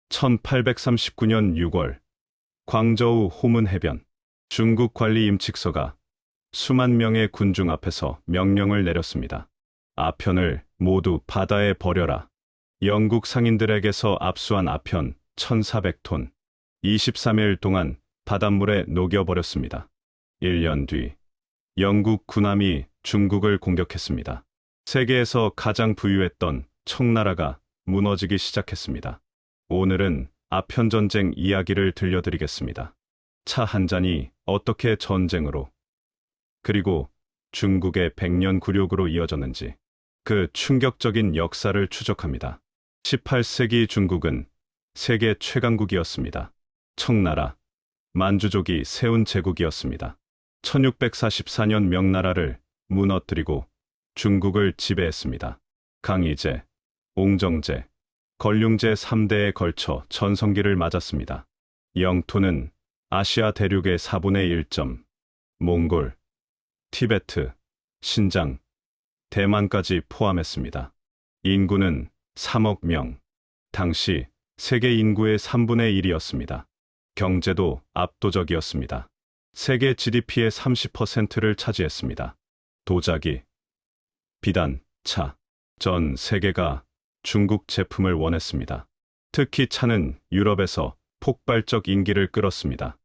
1839년 6월 광저우 호문 해변 중국 관리 임칙서가 수만 명의 군중 앞에서 명령을 내렸습니다. 아편을 모두 바다에 버려라. 영국 상인들에게서 압수한 아편 1400톤 23일 동안 바닷물에 녹여버렸습니다. 1년 뒤 영국 군함이 중국을 공격했습니다. 세계에서 가장 부유했던 청나라가 무너지기 시작했습니다. 오늘은 아편 전쟁 이야기를 들려드리겠습니다. 차 한 잔이 어떻게 전쟁으로 그리고 중국의 100년 굴욕으로 이어졌는지 그 충격적인 역사를 추적합니다. 18세기 중국은 세계 최강국이었습니다. 청나라, 만주족이 세운 제국이었습니다. 1644년 명나라를 무너뜨리고 중국을 지배했습니다. 강희제, 옹정제, 걸륭제 3대에 걸쳐 전성기를 맞았습니다. 영토는 아시아 대륙의 4분의 1점, 몽골, 티베트, 신장, 대만까지 포함했습니다. 인구는 3억 명, 당시 세계 인구의 3분의 1이었습니다. 경제도 압도적이었습니다. 세계 GDP의 30%를 차지했습니다. 도자기, 비단, 차, 전 세계가 중국 제품을 원했습니다. 특히 차는 유럽에서 폭발적 인기를 끌었습니다.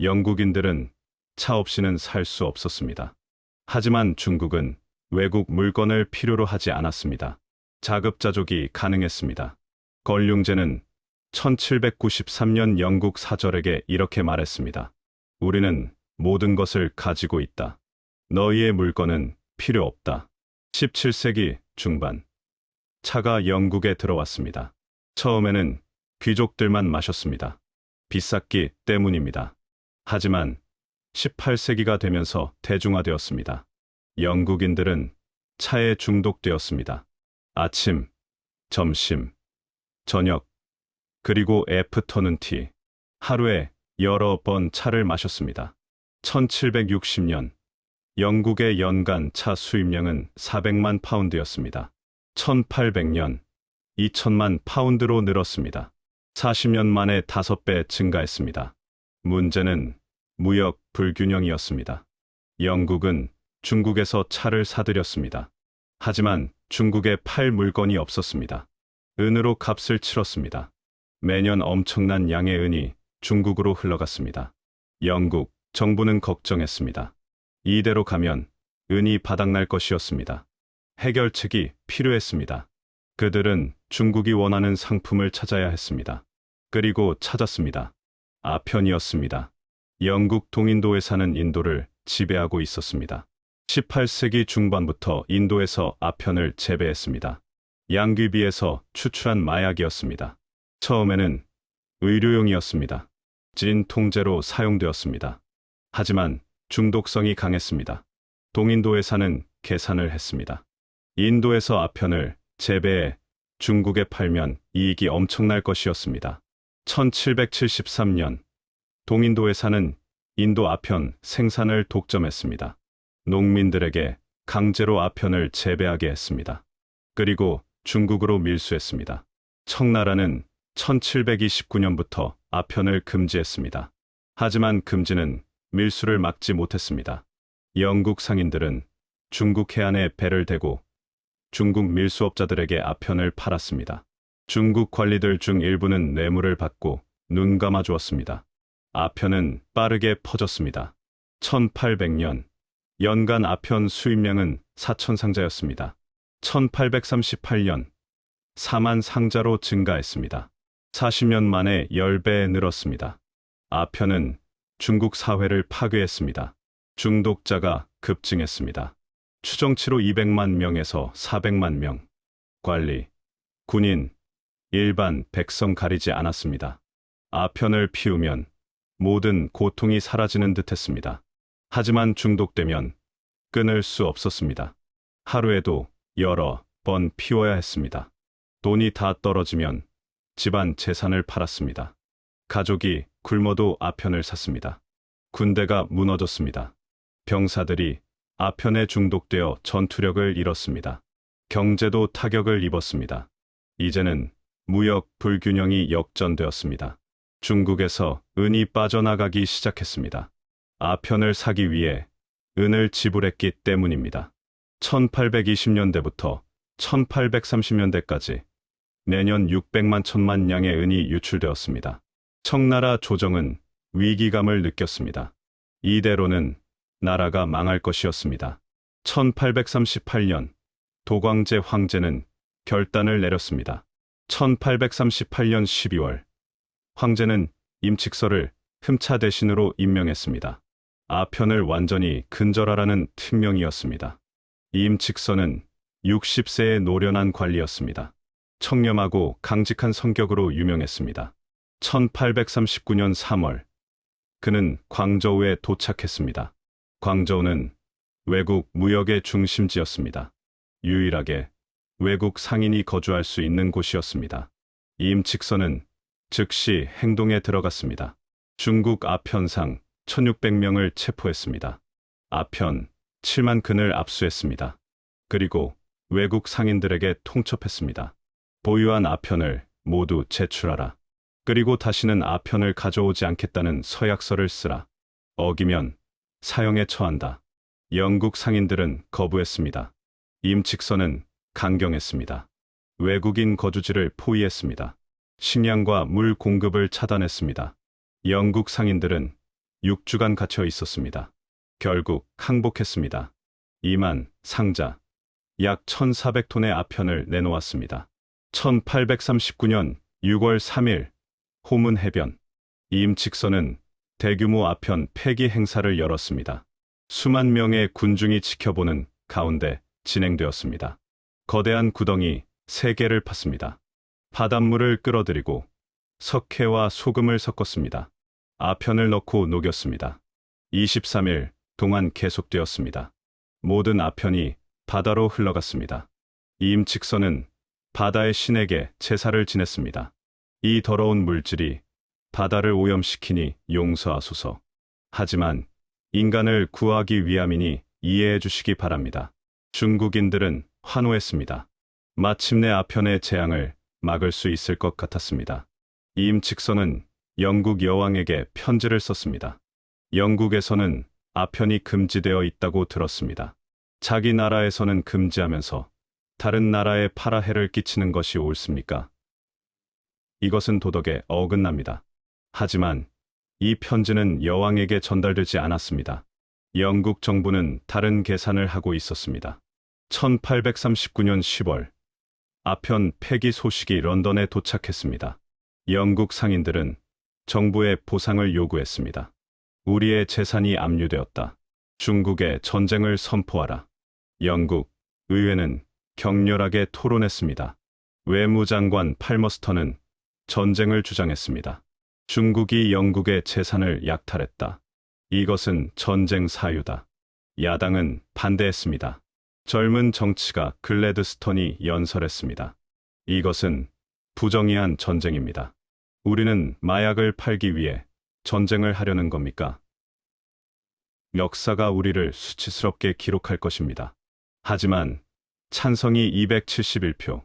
영국인들은 차 없이는 살 수 없었습니다. 하지만 중국은 외국 물건을 필요로 하지 않았습니다. 자급자족이 가능했습니다. 걸륭제는 1793년 영국 사절에게 이렇게 말했습니다. 우리는 모든 것을 가지고 있다. 너희의 물건은 필요 없다. 17세기 중반 차가 영국에 들어왔습니다. 처음에는 귀족들만 마셨습니다. 비쌌기 때문입니다. 하지만 18세기가 되면서 대중화되었습니다. 영국인들은 차에 중독되었습니다. 아침, 점심, 저녁, 그리고 애프터눈 티, 하루에 여러 번 차를 마셨습니다. 1760년, 영국의 연간 차 수입량은 400만 파운드였습니다. 1800년, 2000만 파운드로 늘었습니다. 40년 만에 5배 증가했습니다. 문제는 무역 불균형이었습니다. 영국은 중국에서 차를 사들였습니다. 하지만 중국에 팔 물건이 없었습니다. 은으로 값을 치렀습니다. 매년 엄청난 양의 은이 중국으로 흘러갔습니다. 영국 정부는 걱정했습니다. 이대로 가면 은이 바닥날 것이었습니다. 해결책이 필요했습니다. 그들은 중국이 원하는 상품을 찾아야 했습니다. 그리고 찾았습니다. 아편이었습니다. 영국 동인도에 사는 인도를 지배하고 있었습니다. 18세기 중반부터 인도에서 아편을 재배했습니다. 양귀비에서 추출한 마약이었습니다. 처음에는 의료용이었습니다. 진통제로 사용되었습니다. 하지만 중독성이 강했습니다. 동인도에 사는 계산을 했습니다. 인도에서 아편을 재배해 중국에 팔면 이익이 엄청날 것이었습니다. 1773년 동인도에 사는 인도 아편 생산을 독점했습니다. 농민들에게 강제로 아편을 재배하게 했습니다. 그리고 중국으로 밀수했습니다. 청나라는 1729년부터 아편을 금지했습니다. 하지만 금지는 밀수를 막지 못했습니다. 영국 상인들은 중국 해안에 배를 대고 중국 밀수업자들에게 아편을 팔았습니다. 중국 관리들 중 일부는 뇌물을 받고 눈 감아 주었습니다. 아편은 빠르게 퍼졌습니다. 1800년 연간 아편 수입량은 4천 상자였습니다. 1838년 4만 상자로 증가했습니다. 40년 만에 10배에 늘었습니다. 아편은 중국 사회를 파괴했습니다. 중독자가 급증했습니다. 추정치로 200만 명에서 400만 명. 관리, 군인, 일반 백성 가리지 않았습니다. 아편을 피우면 모든 고통이 사라지는 듯했습니다. 하지만 중독되면 끊을 수 없었습니다. 하루에도 여러 번 피워야 했습니다. 돈이 다 떨어지면 집안 재산을 팔았습니다. 가족이 굶어도 아편을 샀습니다. 군대가 무너졌습니다. 병사들이 아편에 중독되어 전투력을 잃었습니다. 경제도 타격을 입었습니다. 이제는 무역 불균형이 역전되었습니다. 중국에서 은이 빠져나가기 시작했습니다. 아편을 사기 위해 은을 지불했기 때문입니다. 1820년대부터 1830년대까지 매년 600만 천만 양의 은이 유출되었습니다. 청나라 조정은 위기감을 느꼈습니다. 이대로는 나라가 망할 것이었습니다. 1838년 도광제 황제는 결단을 내렸습니다. 1838년 12월 황제는 임칙서를 흠차 대신으로 임명했습니다. 아편을 완전히 근절하라는 특명이었습니다. 임칙서는 60세의 노련한 관리였습니다. 청렴하고 강직한 성격으로 유명했습니다. 1839년 3월 그는 광저우에 도착했습니다. 광저우는 외국 무역의 중심지였습니다. 유일하게 외국 상인이 거주할 수 있는 곳이었습니다. 임칙서는 즉시 행동에 들어갔습니다. 중국 아편상 1600명을 체포했습니다. 아편 7만 근을 압수했습니다. 그리고 외국 상인들에게 통첩했습니다. 보유한 아편을 모두 제출하라. 그리고 다시는 아편을 가져오지 않겠다는 서약서를 쓰라. 어기면 사형에 처한다. 영국 상인들은 거부했습니다. 임칙서는 강경했습니다. 외국인 거주지를 포위했습니다. 식량과 물 공급을 차단했습니다. 영국 상인들은 6주간 갇혀 있었습니다. 결국 항복했습니다. 2만 상자, 약 1400톤의 아편을 내놓았습니다. 1839년 6월 3일 호문 해변, 임칙서는 대규모 아편 폐기 행사를 열었습니다. 수만 명의 군중이 지켜보는 가운데 진행되었습니다. 거대한 구덩이 3개를 팠습니다. 바닷물을 끌어들이고 석회와 소금을 섞었습니다. 아편을 넣고 녹였습니다. 23일 동안 계속되었습니다. 모든 아편이 바다로 흘러갔습니다. 임칙서는 바다의 신에게 제사를 지냈습니다. 이 더러운 물질이 바다를 오염시키니 용서하소서. 하지만 인간을 구하기 위함이니 이해해 주시기 바랍니다. 중국인들은 환호했습니다. 마침내 아편의 재앙을 막을 수 있을 것 같았습니다. 임칙서는 영국 여왕에게 편지를 썼습니다. 영국에서는 아편이 금지되어 있다고 들었습니다. 자기 나라에서는 금지하면서 다른 나라에 파라해를 끼치는 것이 옳습니까? 이것은 도덕에 어긋납니다. 하지만 이 편지는 여왕에게 전달되지 않았습니다. 영국 정부는 다른 계산을 하고 있었습니다. 1839년 10월 아편 폐기 소식이 런던에 도착했습니다. 영국 상인들은 정부에 보상을 요구했습니다. 우리의 재산이 압류되었다. 중국에 전쟁을 선포하라. 영국 의회는 격렬하게 토론했습니다. 외무장관 팔머스턴은 전쟁을 주장했습니다. 중국이 영국의 재산을 약탈했다. 이것은 전쟁 사유다. 야당은 반대했습니다. 젊은 정치가 글래드스톤이 연설했습니다. 이것은 부정의한 전쟁입니다. 우리는 마약을 팔기 위해 전쟁을 하려는 겁니까? 역사가 우리를 수치스럽게 기록할 것입니다. 하지만 찬성이 271표,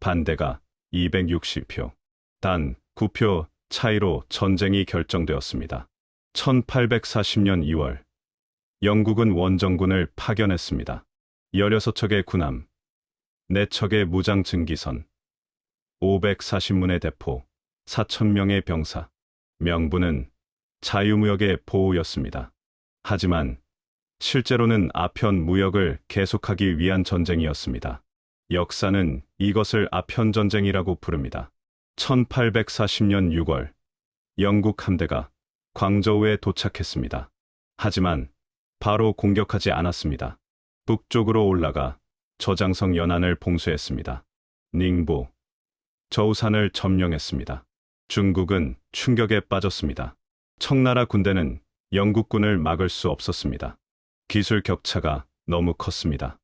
반대가 260표, 단 9표 차이로 전쟁이 결정되었습니다. 1840년 2월 영국은 원정군을 파견했습니다. 16척의 군함, 4척의 무장 증기선, 540문의 대포, 4,000명의 병사. 명분은 자유무역의 보호였습니다. 하지만 실제로는 아편 무역을 계속하기 위한 전쟁이었습니다. 역사는 이것을 아편 전쟁이라고 부릅니다. 1840년 6월 영국 함대가 광저우에 도착했습니다. 하지만 바로 공격하지 않았습니다. 북쪽으로 올라가 저장성 연안을 봉쇄했습니다. 닝보, 저우산을 점령했습니다. 중국은 충격에 빠졌습니다. 청나라 군대는 영국군을 막을 수 없었습니다. 기술 격차가 너무 컸습니다.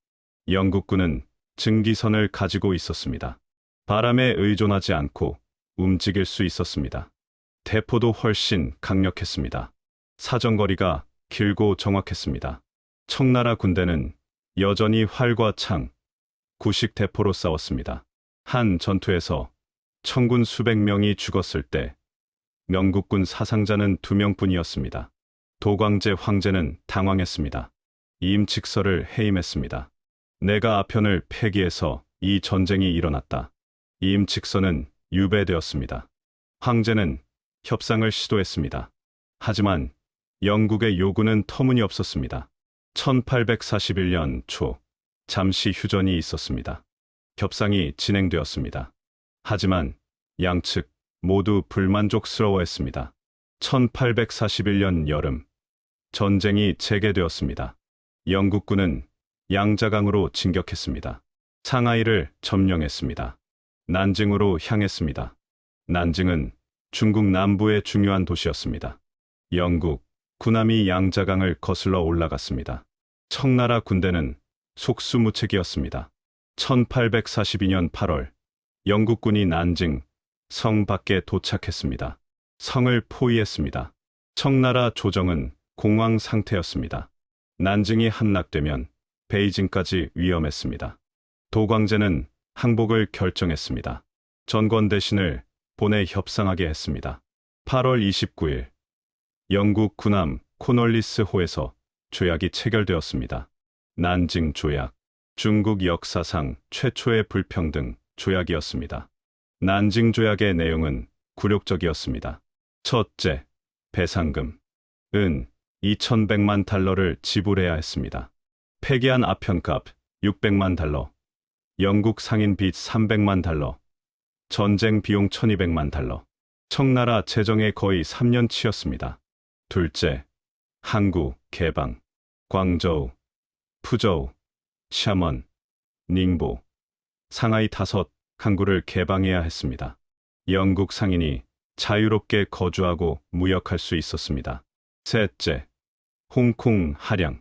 영국군은 증기선을 가지고 있었습니다. 바람에 의존하지 않고 움직일 수 있었습니다. 대포도 훨씬 강력했습니다. 사정거리가 길고 정확했습니다. 청나라 군대는 여전히 활과 창, 구식 대포로 싸웠습니다. 한 전투에서 청군 수백 명이 죽었을 때 영국군 사상자는 2명뿐이었습니다. 도광제 황제는 당황했습니다. 임칙서를 해임했습니다. 내가 아편을 폐기해서 이 전쟁이 일어났다. 임칙서는 유배되었습니다. 황제는 협상을 시도했습니다. 하지만 영국의 요구는 터무니없었습니다. 1841년 초 잠시 휴전이 있었습니다. 협상이 진행되었습니다. 하지만 양측 모두 불만족스러워했습니다. 1841년 여름 전쟁이 재개되었습니다. 영국군은 양자강으로 진격했습니다. 상하이를 점령했습니다. 난징으로 향했습니다. 난징은 중국 남부의 중요한 도시였습니다. 영국 군함이 양자강을 거슬러 올라갔습니다. 청나라 군대는 속수무책이었습니다. 1842년 8월 영국군이 난징 성 밖에 도착했습니다. 성을 포위했습니다. 청나라 조정은 공황 상태였습니다. 난징이 함락되면 베이징까지 위험했습니다. 도광제는 항복을 결정했습니다. 전권 대신을 보내 협상하게 했습니다. 8월 29일 영국 군함 코널리스호에서 조약이 체결되었습니다. 난징 조약, 중국 역사상 최초의 불평등 조약이었습니다. 난징 조약의 내용은 굴욕적이었습니다. 첫째, 배상금, 은 2,100만 달러를 지불해야 했습니다. 폐기한 아편값 600만 달러, 영국 상인 빚 300만 달러, 전쟁 비용 1,200만 달러. 청나라 재정에 거의 3년치였습니다. 둘째, 항구, 개방, 광저우, 푸저우, 샤먼, 닝보, 상하이 5 항구를 개방해야 했습니다. 영국 상인이 자유롭게 거주하고 무역할 수 있었습니다. 셋째, 홍콩 하량,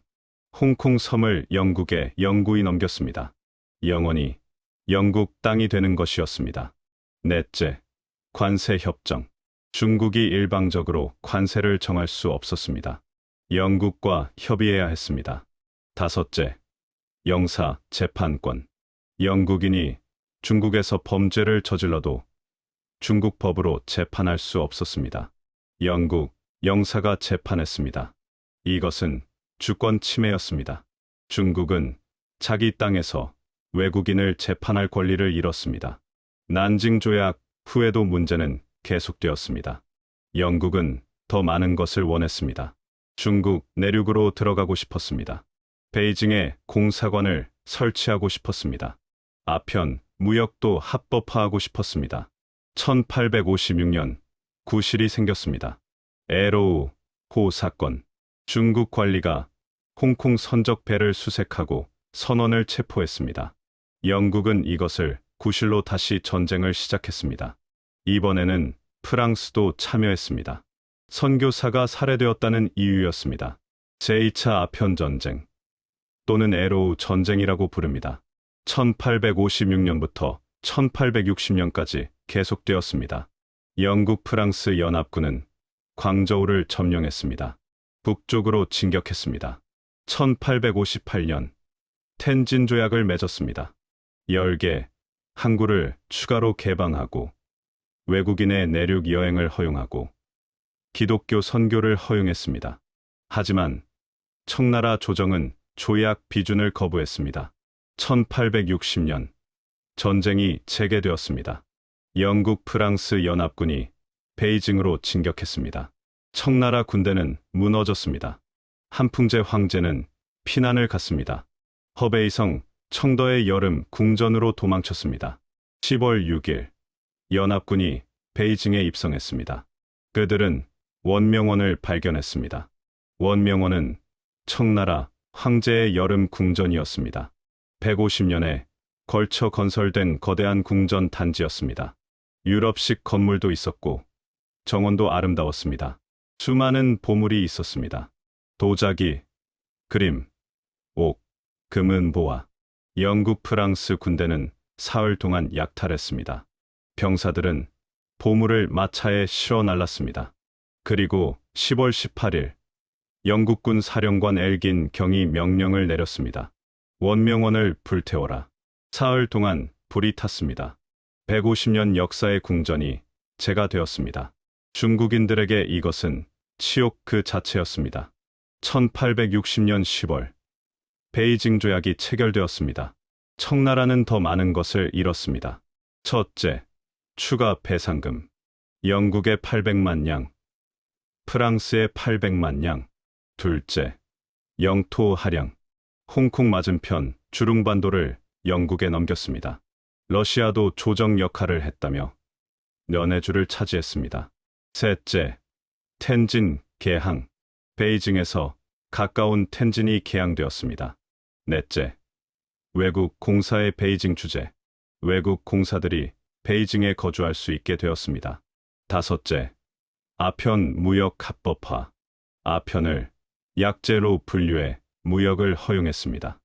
홍콩 섬을 영국에 영구히 넘겼습니다. 영원히 영국 땅이 되는 것이었습니다. 넷째, 관세 협정. 중국이 일방적으로 관세를 정할 수 없었습니다. 영국과 협의해야 했습니다. 다섯째, 영사 재판권. 영국인이 중국에서 범죄를 저질러도 중국 법으로 재판할 수 없었습니다. 영국 영사가 재판했습니다. 이것은 주권 침해였습니다. 중국은 자기 땅에서 외국인을 재판할 권리를 잃었습니다. 난징 조약 후에도 문제는 계속되었습니다. 영국은 더 많은 것을 원했습니다. 중국 내륙으로 들어가고 싶었습니다. 베이징에 공사관을 설치하고 싶었습니다. 아편 무역도 합법화하고 싶었습니다. 1856년 구실이 생겼습니다. 에로우 호 사건. 중국 관리가 홍콩 선적 배를 수색하고 선원을 체포했습니다. 영국은 이것을 구실로 다시 전쟁을 시작했습니다. 이번에는 프랑스도 참여했습니다. 선교사가 살해되었다는 이유였습니다. 제2차 아편 전쟁 또는 에로우 전쟁이라고 부릅니다. 1856년부터 1860년까지 계속되었습니다. 영국 프랑스 연합군은 광저우를 점령했습니다. 북쪽으로 진격했습니다. 1858년 텐진 조약을 맺었습니다. 10개 항구를 추가로 개방하고 외국인의 내륙 여행을 허용하고 기독교 선교를 허용했습니다. 하지만 청나라 조정은 조약 비준을 거부했습니다. 1860년 전쟁이 재개되었습니다. 영국 프랑스 연합군이 베이징으로 진격했습니다. 청나라 군대는 무너졌습니다. 한풍제 황제는 피난을 갔습니다. 허베이성 청더의 여름 궁전으로 도망쳤습니다. 10월 6일 연합군이 베이징에 입성했습니다. 그들은 원명원을 발견했습니다. 원명원은 청나라 황제의 여름 궁전이었습니다. 150년에 걸쳐 건설된 거대한 궁전 단지였습니다. 유럽식 건물도 있었고 정원도 아름다웠습니다. 수많은 보물이 있었습니다. 도자기, 그림, 옥, 금은 보화. 영국 프랑스 군대는 사흘 동안 약탈했습니다. 병사들은 보물을 마차에 실어 날랐습니다. 그리고 10월 18일 영국군 사령관 엘긴 경이 명령을 내렸습니다. 원명원을 불태워라. 사흘 동안 불이 탔습니다. 150년 역사의 궁전이 제가 되었습니다. 중국인들에게 이것은 치욕 그 자체였습니다. 1860년 10월 베이징 조약이 체결되었습니다. 청나라는 더 많은 것을 잃었습니다. 첫째, 추가 배상금. 영국의 800만 양, 프랑스의 800만 양. 둘째, 영토 할양. 홍콩 맞은편 주룽반도를 영국에 넘겼습니다. 러시아도 조정 역할을 했다며 연해주를 차지했습니다. 셋째, 텐진 개항. 베이징에서 가까운 텐진이 개항되었습니다. 넷째, 외국 공사의 베이징 주재. 외국 공사들이 베이징에 거주할 수 있게 되었습니다. 다섯째, 아편 무역 합법화. 아편을 약재로 분류해 무역을 허용했습니다.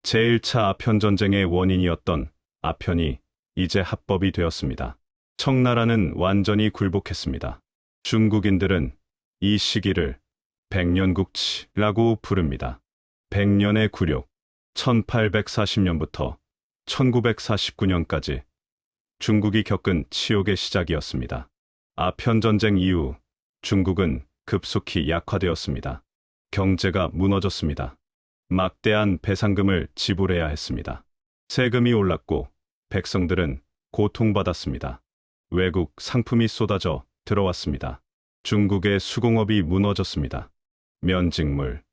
제1차 아편 전쟁의 원인이었던 아편이 이제 합법이 되었습니다. 청나라는 완전히 굴복했습니다. 중국인들은 이 시기를 백년국치라고 부릅니다. 백년의 굴욕. 1840년부터 1949년까지 중국이 겪은 치욕의 시작이었습니다. 아편 전쟁 이후 중국은 급속히 약화되었습니다. 경제가 무너졌습니다. 막대한 배상금을 지불해야 했습니다. 세금이 올랐고 백성들은 고통받았습니다. 외국 상품이 쏟아져 들어왔습니다. 중국의 수공업이 무너졌습니다. 면직물,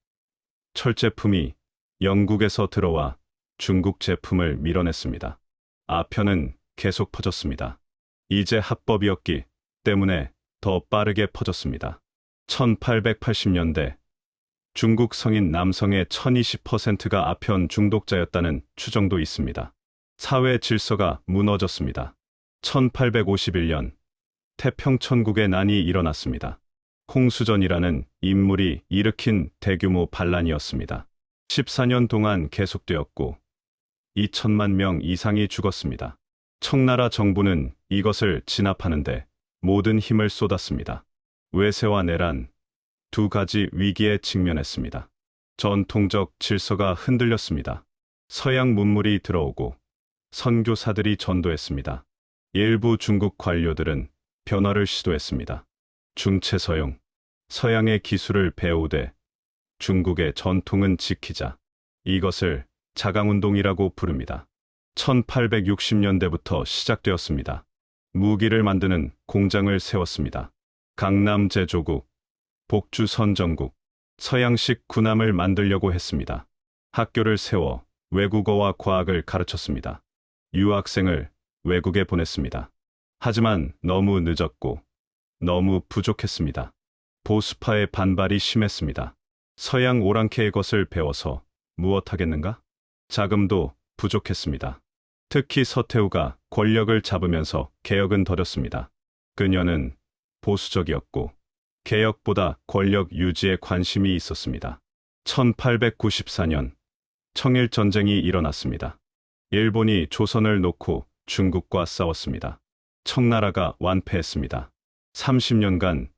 철제품이 영국에서 들어와 중국 제품을 밀어냈습니다. 아편은 계속 퍼졌습니다. 이제 합법이었기 때문에 더 빠르게 퍼졌습니다. 1880년대 중국 성인 남성의 1020%가 아편 중독자였다는 추정도 있습니다. 사회 질서가 무너졌습니다. 1851년 태평천국의 난이 일어났습니다. 홍수전이라는 인물이 일으킨 대규모 반란이었습니다. 14년 동안 계속되었고 2천만 명 이상이 죽었습니다. 청나라 정부는 이것을 진압하는데 모든 힘을 쏟았습니다. 외세와 내란, 두 가지 위기에 직면했습니다. 전통적 질서가 흔들렸습니다. 서양 문물이 들어오고 선교사들이 전도했습니다. 일부 중국 관료들은 변화를 시도했습니다. 중체서용, 서양의 기술을 배우되 중국의 전통은 지키자. 이것을 자강운동이라고 부릅니다. 1860년대부터 시작되었습니다. 무기를 만드는 공장을 세웠습니다. 강남 제조국, 복주 선정국, 서양식 군함을 만들려고 했습니다. 학교를 세워 외국어와 과학을 가르쳤습니다. 유학생을 외국에 보냈습니다. 하지만 너무 늦었고 너무 부족했습니다. 보수파의 반발이 심했습니다. 서양 오랑캐의 것을 배워서 무엇하겠는가? 자금도 부족했습니다. 특히 서태후가 권력을 잡으면서 개혁은 더뎠습니다. 그녀는 보수적이었고 개혁보다 권력 유지에 관심이 있었습니다. 1894년 청일전쟁이 일어났습니다. 일본이 조선을 놓고 중국과 싸웠습니다. 청나라가 완패했습니다. 30년간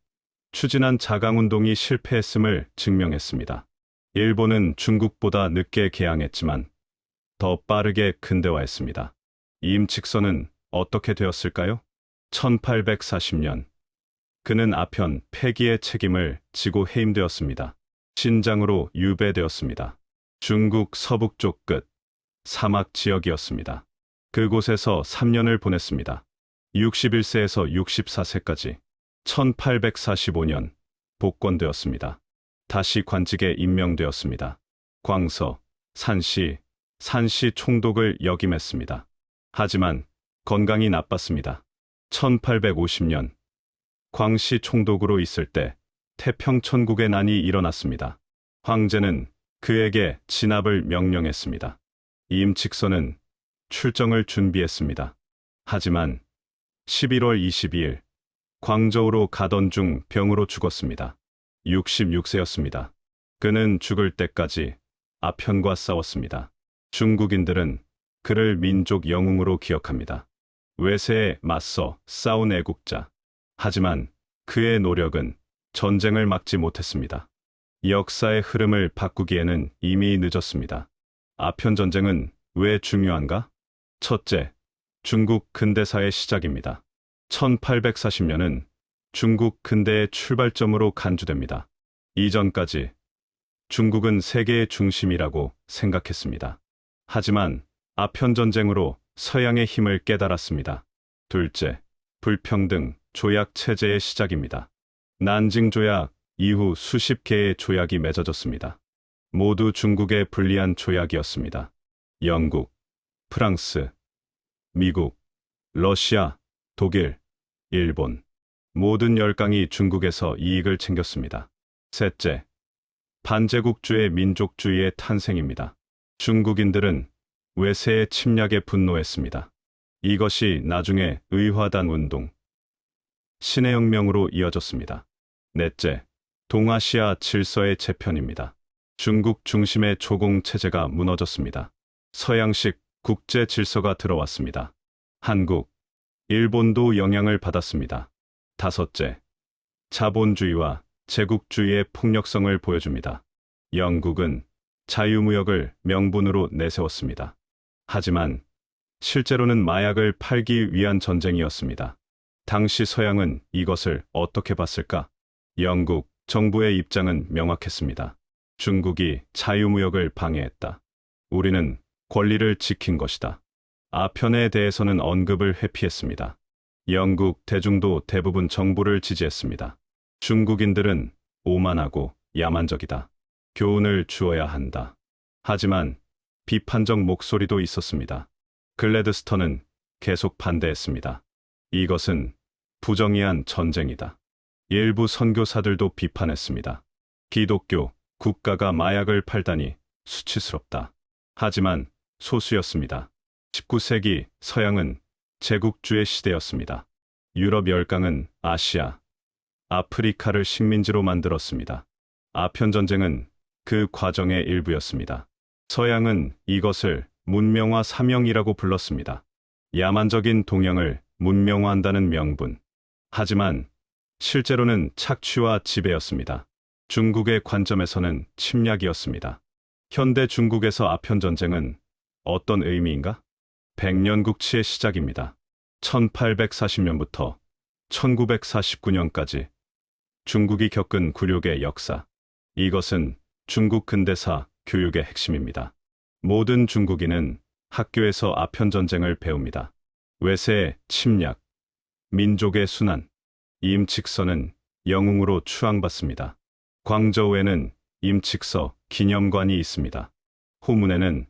추진한 자강운동이 실패했음을 증명했습니다. 일본은 중국보다 늦게 개항했지만 더 빠르게 근대화했습니다. 임칙선은 어떻게 되었을까요? 1840년 그는 아편 폐기의 책임을 지고 해임되었습니다. 신장으로 유배되었습니다. 중국 서북쪽 끝 사막 지역이었습니다. 그곳에서 3년을 보냈습니다. 61세에서 64세까지 1845년 복권되었습니다. 다시 관직에 임명되었습니다. 광서, 산시 총독을 역임했습니다. 하지만 건강이 나빴습니다. 1850년 광시 총독으로 있을 때 태평천국의 난이 일어났습니다. 황제는 그에게 진압을 명령했습니다. 임칙선은 출정을 준비했습니다. 하지만 11월 22일 광저우로 가던 중 병으로 죽었습니다. 66세였습니다. 그는 죽을 때까지 아편과 싸웠습니다. 중국인들은 그를 민족 영웅으로 기억합니다. 외세에 맞서 싸운 애국자. 하지만 그의 노력은 전쟁을 막지 못했습니다. 역사의 흐름을 바꾸기에는 이미 늦었습니다. 아편 전쟁은 왜 중요한가? 첫째, 중국 근대사의 시작입니다. 1840년은 중국 근대의 출발점으로 간주됩니다. 이전까지 중국은 세계의 중심이라고 생각했습니다. 하지만 아편전쟁으로 서양의 힘을 깨달았습니다. 둘째, 불평등 조약 체제의 시작입니다. 난징 조약 이후 수십 개의 조약이 맺어졌습니다. 모두 중국에 불리한 조약이었습니다. 영국, 프랑스, 미국, 러시아, 독일, 일본 모든 열강이 중국에서 이익을 챙겼습니다. 셋째, 반제국주의 민족주의의 탄생입니다. 중국인들은 외세의 침략에 분노했습니다. 이것이 나중에 의화단 운동, 신의 혁명으로 이어졌습니다. 넷째, 동아시아 질서의 재편입니다. 중국 중심의 조공 체제가 무너졌습니다. 서양식 국제 질서가 들어왔습니다. 한국, 일본도 영향을 받았습니다. 다섯째, 자본주의와 제국주의의 폭력성을 보여줍니다. 영국은 자유무역을 명분으로 내세웠습니다. 하지만 실제로는 마약을 팔기 위한 전쟁이었습니다. 당시 서양은 이것을 어떻게 봤을까? 영국 정부의 입장은 명확했습니다. 중국이 자유무역을 방해했다. 우리는 권리를 지킨 것이다. 아편에 대해서는 언급을 회피했습니다. 영국 대중도 대부분 정부를 지지했습니다. 중국인들은 오만하고 야만적이다. 교훈을 주어야 한다. 하지만 비판적 목소리도 있었습니다. 글래드스턴은 계속 반대했습니다. 이것은 부정의한 전쟁이다. 일부 선교사들도 비판했습니다. 기독교 국가가 마약을 팔다니 수치스럽다. 하지만 소수였습니다. 19세기 서양은 제국주의 시대였습니다. 유럽 열강은 아시아, 아프리카를 식민지로 만들었습니다. 아편전쟁은 그 과정의 일부였습니다. 서양은 이것을 문명화 사명이라고 불렀습니다. 야만적인 동양을 문명화한다는 명분. 하지만 실제로는 착취와 지배였습니다. 중국의 관점에서는 침략이었습니다. 현대 중국에서 아편전쟁은 어떤 의미인가? 백년국치의 시작입니다. 1840년부터 1949년까지 중국이 겪은 굴욕의 역사. 이것은 중국 근대사 교육의 핵심입니다. 모든 중국인은 학교에서 아편전쟁을 배웁니다. 외세의 침략, 민족의 순환, 임칙서는 영웅으로 추앙받습니다. 광저우에는 임칙서 기념관이 있습니다. 호문에는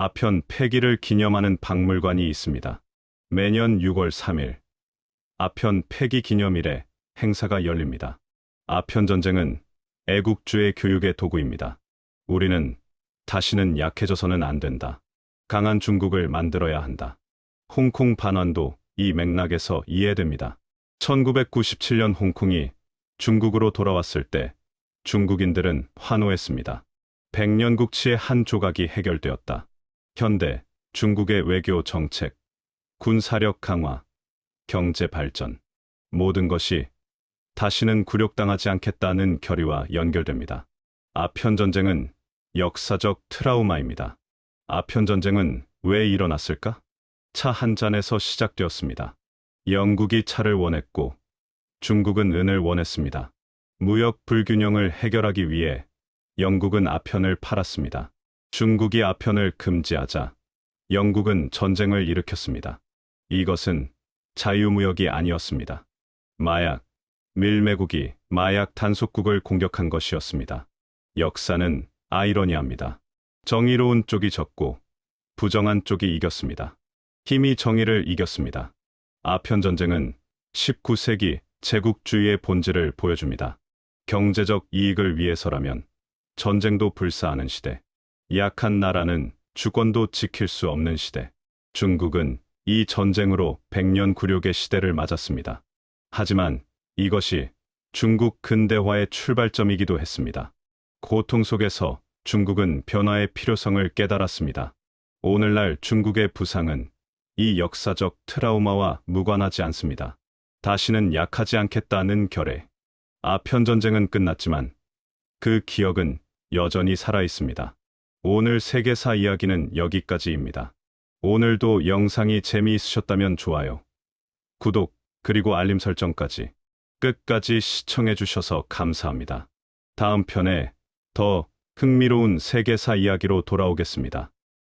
아편 폐기를 기념하는 박물관이 있습니다. 매년 6월 3일 아편 폐기 기념일에 행사가 열립니다. 아편전쟁은 애국주의 교육의 도구입니다. 우리는 다시는 약해져서는 안 된다. 강한 중국을 만들어야 한다. 홍콩 반환도 이 맥락에서 이해됩니다. 1997년 홍콩이 중국으로 돌아왔을 때 중국인들은 환호했습니다. 백년국치의 한 조각이 해결되었다. 현대 중국의 외교 정책, 군사력 강화, 경제 발전, 모든 것이 다시는 굴욕당하지 않겠다는 결의와 연결됩니다. 아편전쟁은 역사적 트라우마입니다. 아편전쟁은 왜 일어났을까? 차 한 잔에서 시작되었습니다. 영국이 차를 원했고 중국은 은을 원했습니다. 무역 불균형을 해결하기 위해 영국은 아편을 팔았습니다. 중국이 아편을 금지하자 영국은 전쟁을 일으켰습니다. 이것은 자유무역이 아니었습니다. 마약, 밀매국이 마약 단속국을 공격한 것이었습니다. 역사는 아이러니합니다. 정의로운 쪽이 졌고 부정한 쪽이 이겼습니다. 힘이 정의를 이겼습니다. 아편전쟁은 19세기 제국주의의 본질을 보여줍니다. 경제적 이익을 위해서라면 전쟁도 불사하는 시대. 약한 나라는 주권도 지킬 수 없는 시대. 중국은 이 전쟁으로 100년 굴욕의 시대를 맞았습니다. 하지만 이것이 중국 근대화의 출발점이기도 했습니다. 고통 속에서 중국은 변화의 필요성을 깨달았습니다. 오늘날 중국의 부상은 이 역사적 트라우마와 무관하지 않습니다. 다시는 약하지 않겠다는 결의. 아편전쟁은 끝났지만 그 기억은 여전히 살아있습니다. 오늘 세계사 이야기는 여기까지입니다. 오늘도 영상이 재미있으셨다면 좋아요, 구독, 그리고 알림 설정까지 끝까지 시청해주셔서 감사합니다. 다음 편에 더 흥미로운 세계사 이야기로 돌아오겠습니다.